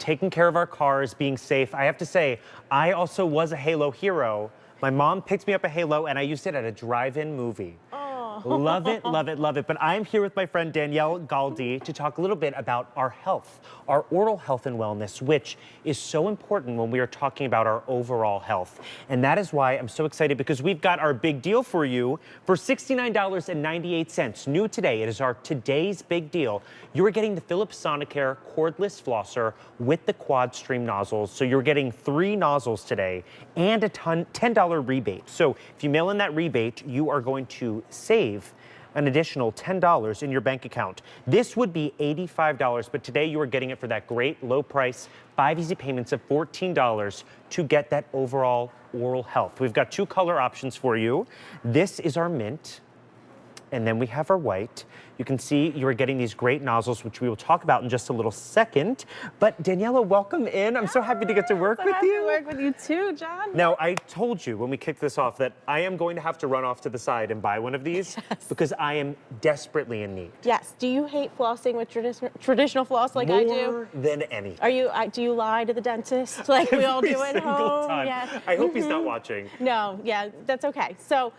taking care of our cars, being safe. I have to say, I also was a Halo hero. My mom picked me up a Halo, and I used it at a drive-in movie. Love it, love it, love it. But I'm here with my friend Danielle Galdi to talk a little bit about our health, our oral health and wellness, which is so important when we are talking about our overall health. And that is why I'm so excited, because we've got our big deal for you for $69.98. New today, it is our today's big deal. You are getting the Philips Sonicare Cordless Flosser with the Quad Stream nozzles. So you're getting 3 nozzles today and a $10 rebate. So if you mail in that rebate, you are going to save an additional $10 in your bank account. This would be $85, but today you are getting it for that great low price, 5 easy payments of $14 to get that overall oral health. We've got 2 color options for you. This is our mint, and then we have our white. You can see you are getting these great nozzles, which we will talk about in just a little second. But Daniela, welcome in. I'm so happy to get to work with you. To work with you too, John. Now, I told you when we kicked this off that I am going to have to run off to the side and buy one of these because I am desperately in need. Yes. Do you hate flossing with traditional floss like I do? More than any. Do you lie to the dentist like we all do at home? Time. Yeah. I hope he's not watching. No, yeah, that's okay. So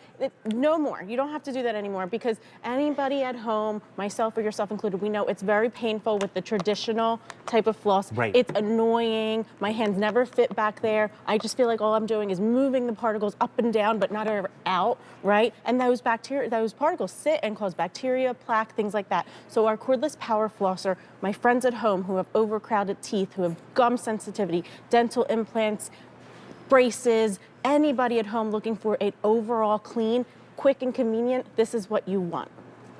no more. You don't have to do that anymore, because anybody at home, myself or yourself included, we know it's very painful with the traditional type of floss. Right. It's annoying. My hands never fit back there. I just feel like all I'm doing is moving the particles up and down, but not out, right? And those particles sit and cause bacteria, plaque, things like that. So our cordless power flosser, my friends at home who have overcrowded teeth, who have gum sensitivity, dental implants, braces, anybody at home looking for an overall clean, quick and convenient, this is what you want.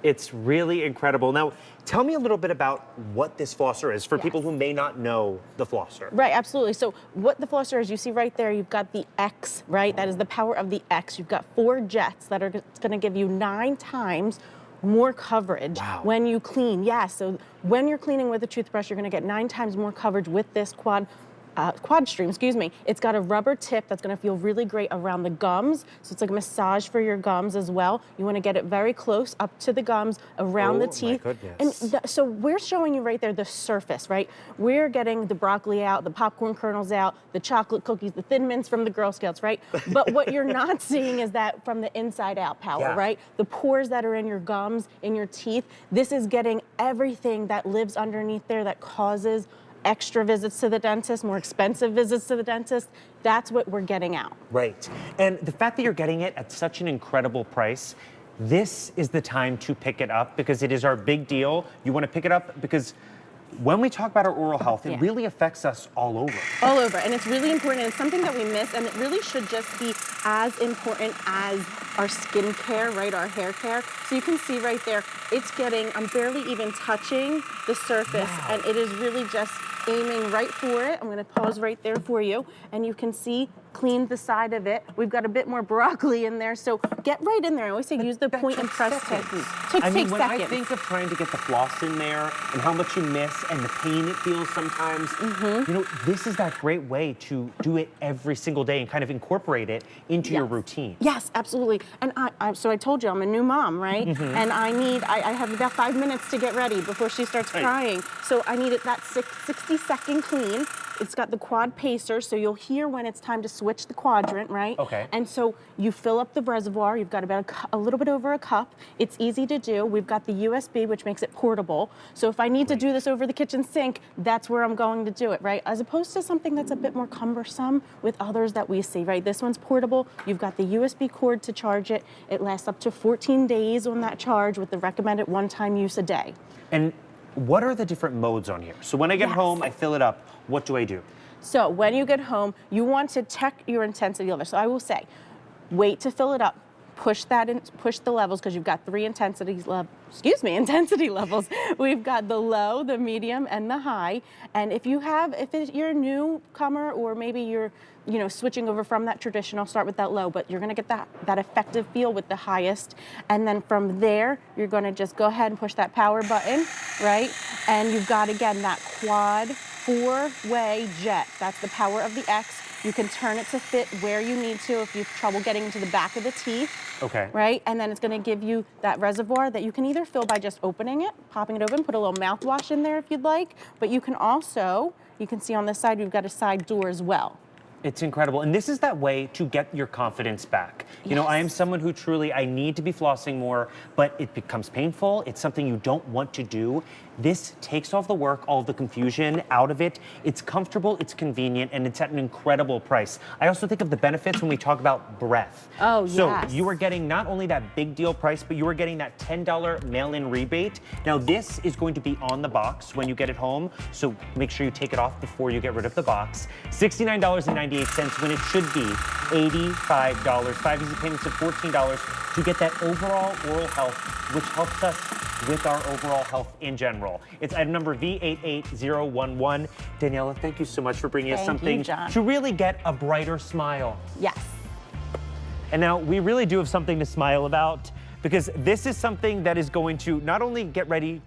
It's really incredible. Now, tell me a little bit about what this flosser is for people who may not know the flosser. Right, absolutely. So what the flosser is, you see right there, you've got the X, right? That is the power of the X. You've got 4 jets that are going to give you 9 times more coverage when you clean. Yeah, so when you're cleaning with a toothbrush, you're going to get 9 times more coverage with this quad stream, excuse me. It's got a rubber tip that's gonna feel really great around the gums. So it's like a massage for your gums as well. You wanna get it very close up to the gums, around the teeth. My goodness. And so we're showing you right there the surface, right? We're getting the broccoli out, the popcorn kernels out, the chocolate cookies, the Thin Mints from the Girl Scouts, right? But what you're not seeing is that from the inside out power, right? The pores that are in your gums, in your teeth, this is getting everything that lives underneath there that causes extra visits to the dentist, more expensive visits to the dentist. That's what we're getting out. Right. And the fact that you're getting it at such an incredible price, this is the time to pick it up, because it is our big deal. You want to pick it up because when we talk about our oral health, it really affects us all over. All over, and it's really important. It's something that we miss, and it really should just be as important as our skin care, right, our hair care. So you can see right there, it's getting, I'm barely even touching the surface, and it is really just aiming right for it. I'm gonna pause right there for you, and you can see, clean the side of it. We've got a bit more broccoli in there, so get right in there. I always say use the point and press technique. I mean, when I think of trying to get the floss in there and how much you miss and the pain it feels sometimes, you know, this is that great way to do it every single day and kind of incorporate it into your routine. Yes, absolutely. And so I told you I'm a new mom, right? And I have about 5 minutes to get ready before she starts crying. So I needed that 60-second clean. It's got the quad pacer, so you'll hear when it's time to switch the quadrant, right? Okay. And so you fill up the reservoir. You've got about a little bit over a cup. It's easy to do. We've got the USB, which makes it portable. So if I need to do this over the kitchen sink, that's where I'm going to do it, right? As opposed to something that's a bit more cumbersome with others that we see, right? This one's portable. You've got the USB cord to charge it. It lasts up to 14 days on that charge with the recommended 1-time use a day. And what are the different modes on here? So when I get home, I fill it up. What do I do? So when you get home, you want to check your intensity level. So I will say, wait to fill it up. Push that in, push the levels, because you've got 3 intensity levels. We've got the low, the medium, and the high. And if you're a newcomer, or maybe you're switching over from that traditional, start with that low, but you're gonna get that effective feel with the highest. And then from there, you're gonna just go ahead and push that power button, right? And you've got, again, that quad 4-way jet. That's the power of the X. You can turn it to fit where you need to if you have trouble getting into the back of the teeth. Okay. Right? And then it's gonna give you that reservoir that you can either fill by just opening it, popping it open, put a little mouthwash in there if you'd like, but you can also You can see on this side, we've got a side door as well. It's incredible. And this is that way to get your confidence back. You know, I am someone who truly, I need to be flossing more, but it becomes painful. It's something you don't want to do. This takes off the work, all of the confusion out of it. It's comfortable, it's convenient, and it's at an incredible price. I also think of the benefits when we talk about breath. Oh, so yes. you are getting not only that big deal price, but you are getting that $10 mail-in rebate. Now this is going to be on the box when you get it home, so make sure you take it off before you get rid of the box. $69.98 when it should be $85. 5 easy payments of $14 to get that overall oral health, which helps us with our overall health in general. It's item number V88011. Daniela, thank you so much for bringing us something to really get a brighter smile. Yes. And now we really do have something to smile about, because this is something that is going to not only get ready